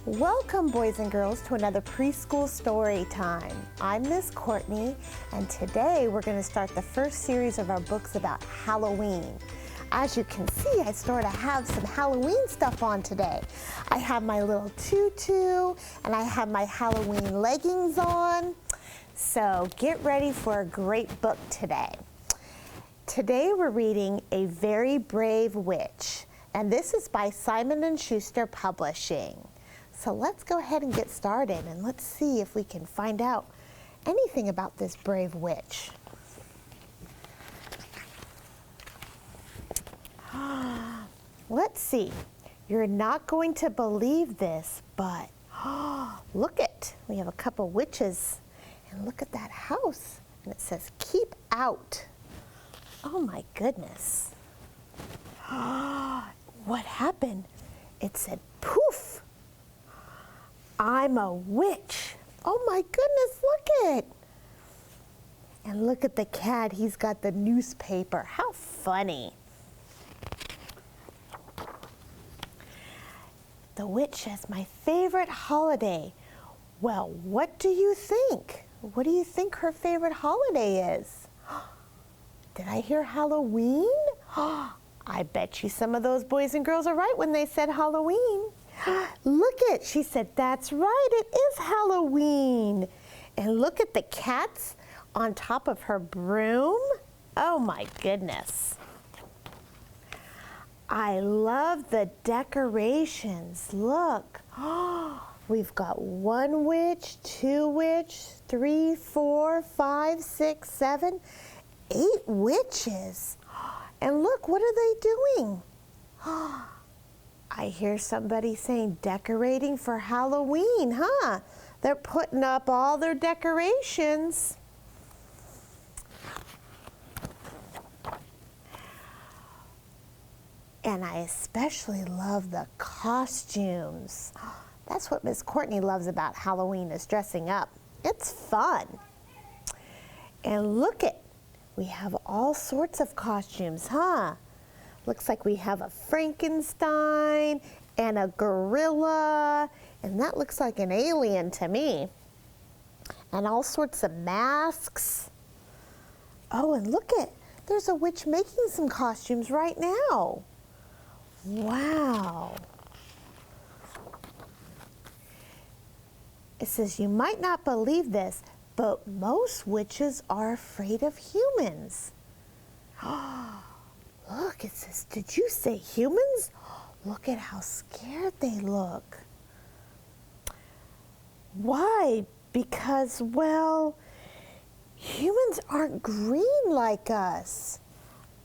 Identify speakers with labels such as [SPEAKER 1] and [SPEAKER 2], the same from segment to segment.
[SPEAKER 1] Welcome, boys and girls, to another preschool story time. I'm Miss Courtney, and today we're going to start the first series of our books about Halloween. As you can see, I sort of have some Halloween stuff on today. I have my little tutu, and I have my Halloween leggings on. So get ready for a great book today. Today we're reading A Very Brave Witch, and this is by Simon & Schuster Publishing. So let's go ahead and get started, and let's see if we can find out anything about this brave witch. Let's see. You're not going to believe this, but look it. We have a couple witches, and look at that house. And it says, "Keep out." Oh my goodness. What happened? It said, "Poof. I'm a witch." Oh my goodness, look it. And look at the cat, he's got the newspaper. How funny. The witch says, "My favorite holiday." Well, what do you think? What do you think her favorite holiday is? Did I hear Halloween? I bet you some of those boys and girls are right when they said Halloween. Look it, she said, "That's right, it is Halloween." And look at the cats on top of her broom. Oh my goodness. I love the decorations. Look, we've got one witch, two witch, 3, 4, 5, 6, 7, 8 witches. And look, what are they doing? I hear somebody saying decorating for Halloween, huh? They're putting up all their decorations. And I especially love the costumes. That's what Miss Courtney loves about Halloween, is dressing up. It's fun. And look it, we have all sorts of costumes, huh? Looks like we have a Frankenstein and a gorilla, and that looks like an alien to me. And all sorts of masks. Oh, and look it, there's a witch making some costumes right now. Wow. It says, "You might not believe this, but most witches are afraid of humans." Look, it says, "Did you say humans?" Look at how scared they look. Why? Because, well, humans aren't green like us.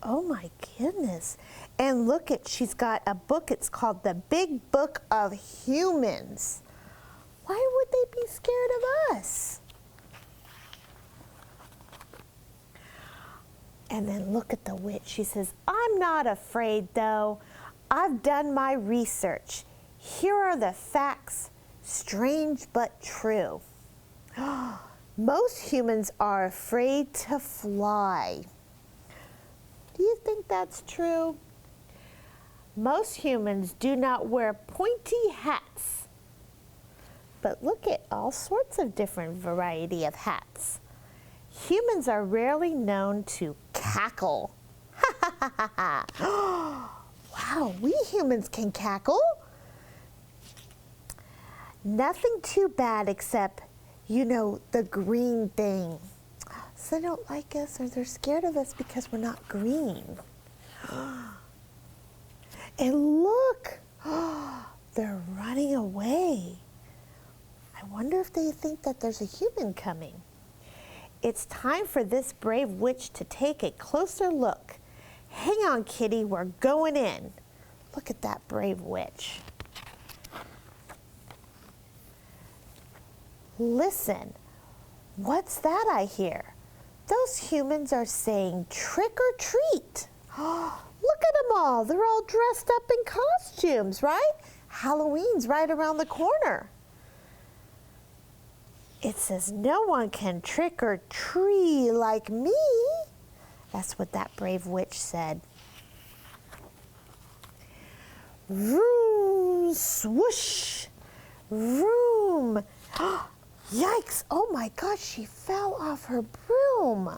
[SPEAKER 1] Oh my goodness. And look at, she's got a book, it's called The Big Book of Humans. Why would they be scared of us? And then look at the witch. She says, "I'm not afraid though. I've done my research. Here are the facts, strange but true. Most humans are afraid to fly." Do you think that's true? Most humans do not wear pointy hats. But look at all sorts of different variety of hats. Humans are rarely known to cackle. Wow, we humans can cackle. Nothing too bad except, you know, the green thing. So they don't like us, or they're scared of us because we're not green. And look, they're running away. I wonder if they think that there's a human coming. It's time for this brave witch to take a closer look. Hang on, kitty, we're going in. Look at that brave witch. Listen, what's that I hear? Those humans are saying trick or treat. Look at them all. They're all dressed up in costumes, right? Halloween's right around the corner. It says, "No one can trick or treat like me." That's what that brave witch said. Vroom, swoosh. Vroom! Yikes! Oh my gosh, she fell off her broom.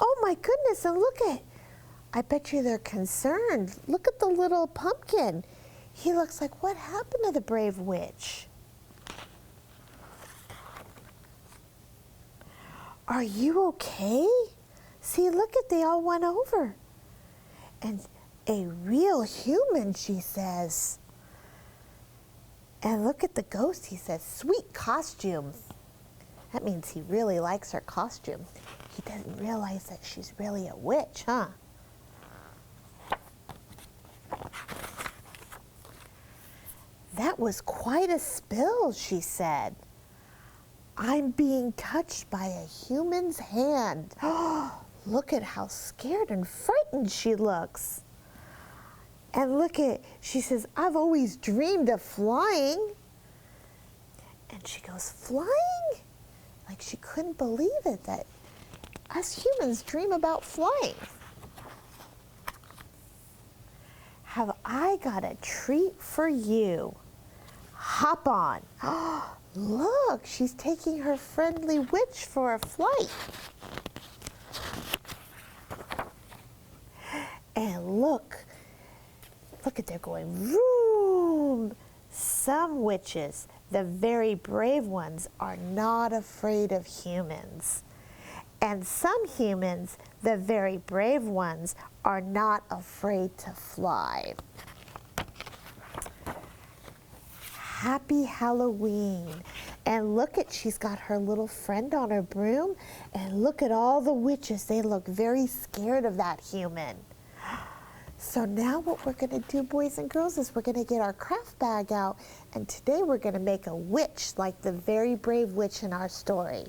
[SPEAKER 1] Oh my goodness, and look at, I bet you they're concerned. Look at the little pumpkin. He looks like, what happened to the brave witch? Are you okay? See, look at, they all went over. And a real human, she says. And look at the ghost, he says, sweet costume. That means he really likes her costume. He doesn't realize that she's really a witch, huh? That was quite a spill, she said. I'm being touched by a human's hand. Look at how scared and frightened she looks. And look at, she says, I've always dreamed of flying. And she goes, flying? Like she couldn't believe it, that us humans dream about flying. Have I got a treat for you? Hop on. Look, she's taking her friendly witch for a flight. And look at, they're going vroom. Some witches, the very brave ones, are not afraid of humans. And some humans, the very brave ones, are not afraid to fly. Happy Halloween. And look at, she's got her little friend on her broom. And look at all the witches. They look very scared of that human. So now what we're going to do, boys and girls, is we're going to get our craft bag out. And today we're going to make a witch like the very brave witch in our story.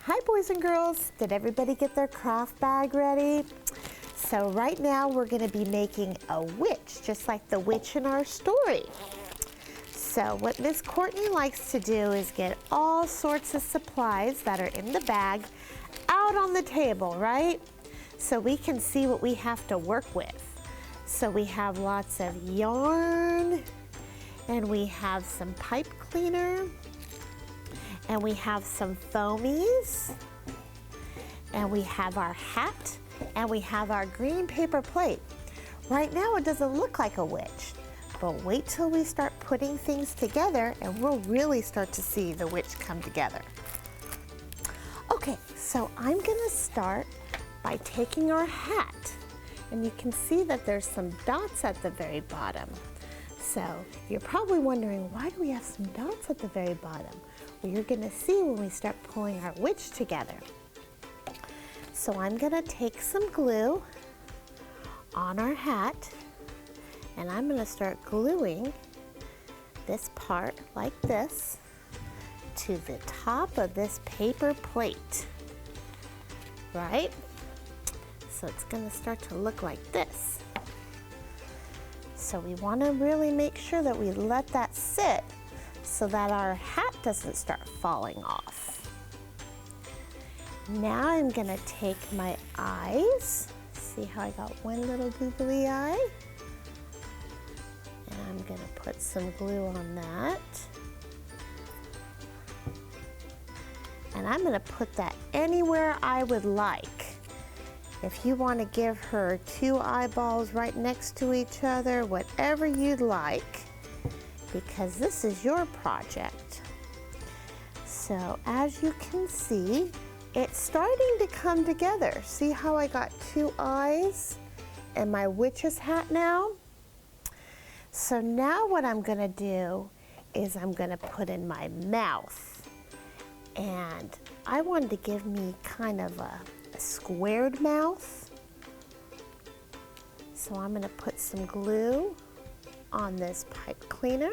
[SPEAKER 1] Hi, boys and girls. Did everybody get their craft bag ready? So right now we're going to be making a witch, just like the witch in our story. So what Miss Courtney likes to do is get all sorts of supplies that are in the bag out on the table, right? So we can see what we have to work with. So we have lots of yarn, and we have some pipe cleaner, and we have some foamies, and we have our hat, and we have our green paper plate. Right now it doesn't look like a witch, but wait till we start putting things together and we'll really start to see the witch come together. Okay, so I'm gonna start by taking our hat, and you can see that there's some dots at the very bottom. So you're probably wondering, why do we have some dots at the very bottom? Well, you're gonna see when we start pulling our witch together. So I'm gonna take some glue on our hat, and I'm gonna start gluing this part like this to the top of this paper plate, right? So it's gonna start to look like this. So we wanna really make sure that we let that sit so that our hat doesn't start falling off. Now I'm gonna take my eyes. See how I got one little googly eye? And I'm gonna put some glue on that. And I'm gonna put that anywhere I would like. If you want to give her two eyeballs right next to each other, whatever you'd like, because this is your project. So as you can see, it's starting to come together. See how I got two eyes in my witch's hat now? So now what I'm gonna do is I'm gonna put in my mouth. And I wanted to give me kind of a squared mouth. So I'm gonna put some glue on this pipe cleaner.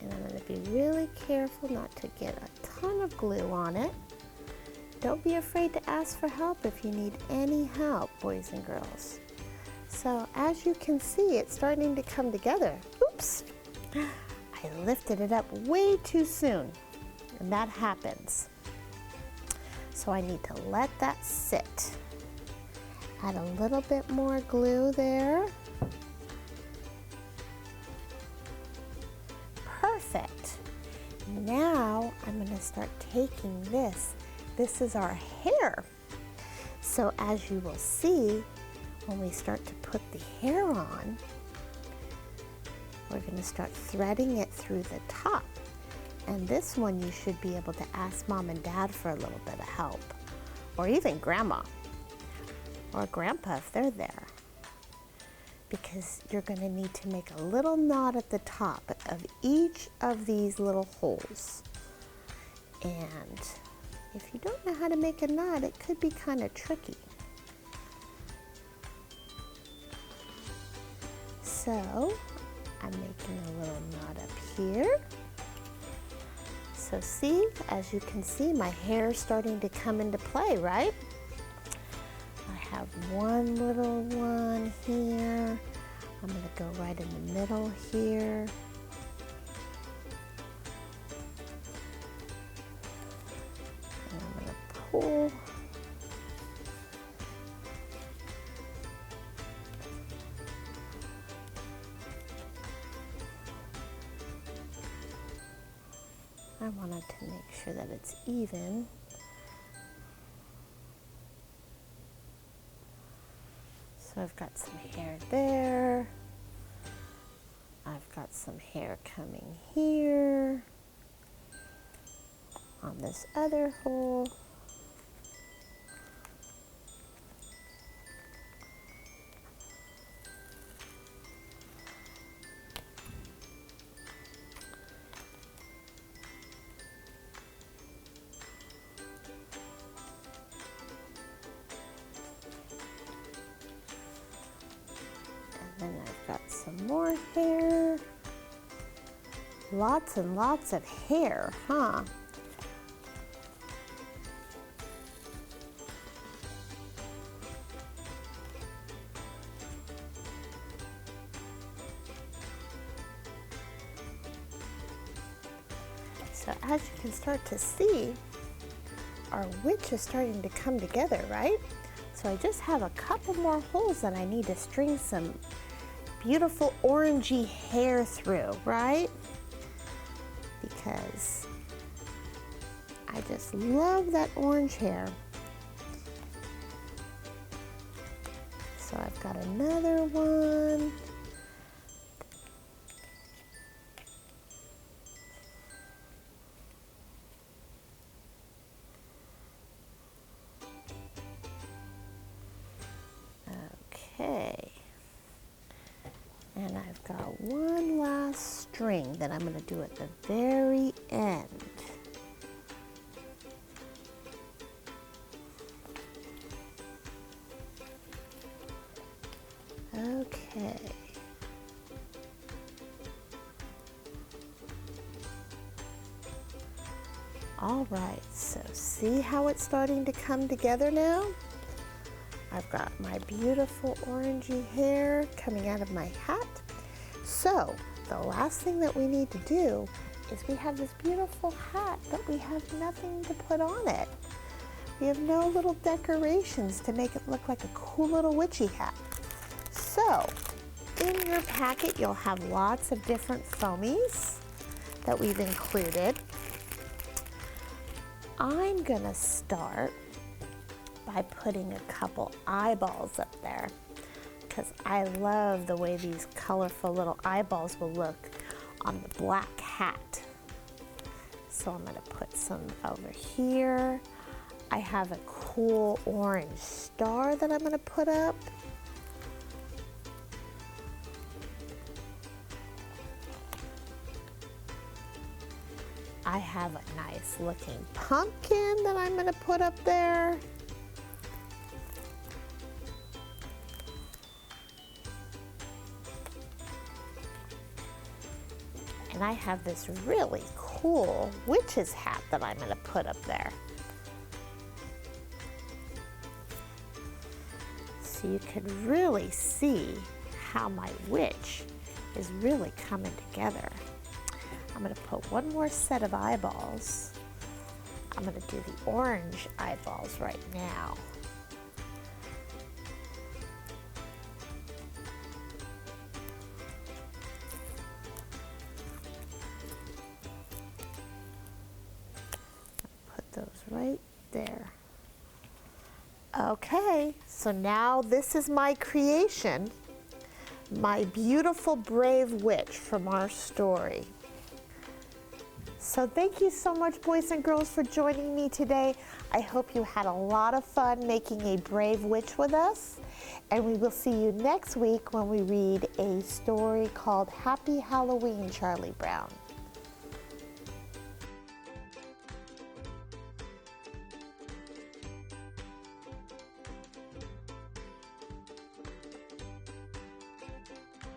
[SPEAKER 1] And I'm gonna be really careful not to get a ton of glue on it. Don't be afraid to ask for help if you need any help, boys and girls. So as you can see, it's starting to come together. Oops, I lifted it up way too soon. And that happens. So I need to let that sit. Add a little bit more glue there. Perfect. Now I'm going to start taking this. This is our hair. So as you will see, when we start to put the hair on, we're going to start threading it through the top. And this one you should be able to ask Mom and Dad for a little bit of help, or even Grandma or Grandpa if they're there, because you're going to need to make a little knot at the top of each of these little holes. And if you don't know how to make a knot, it could be kind of tricky. So I'm making a little knot up here. So see, as you can see, my hair is starting to come into play, right? I have one little one here. I'm going to go right in the middle here. And I'm going to pull. I wanted to make sure that it's even. So I've got some hair there. I've got some hair coming here on this other hole. And I've got some more hair. Lots and lots of hair, huh? So as you can start to see, our witch is starting to come together, right? So I just have a couple more holes that I need to string some beautiful orangey hair through, right? Because I just love that orange hair. So I've got another one. Okay. And I've got one last string that I'm going to do at the very end. Okay. All right, so see how it's starting to come together now? I've got my beautiful orangey hair coming out of my hat. So the last thing that we need to do is we have this beautiful hat, but we have nothing to put on it. We have no little decorations to make it look like a cool little witchy hat. So in your packet, you'll have lots of different foamies that we've included. I'm gonna start by putting a couple eyeballs up there because I love the way these colorful little eyeballs will look on the black hat. So I'm going to put some over here. I have a cool orange star that I'm going to put up. I have a nice looking pumpkin that I'm going to put up there. And I have this really cool witch's hat that I'm going to put up there. So you can really see how my witch is really coming together. I'm going to put one more set of eyeballs. I'm going to do the orange eyeballs right now. right there. Okay, so now this is my creation, my beautiful brave witch from our story. So thank you so much, boys and girls, for joining me today. I hope you had a lot of fun making a brave witch with us. And we will see you next week when we read a story called Happy Halloween, Charlie Brown.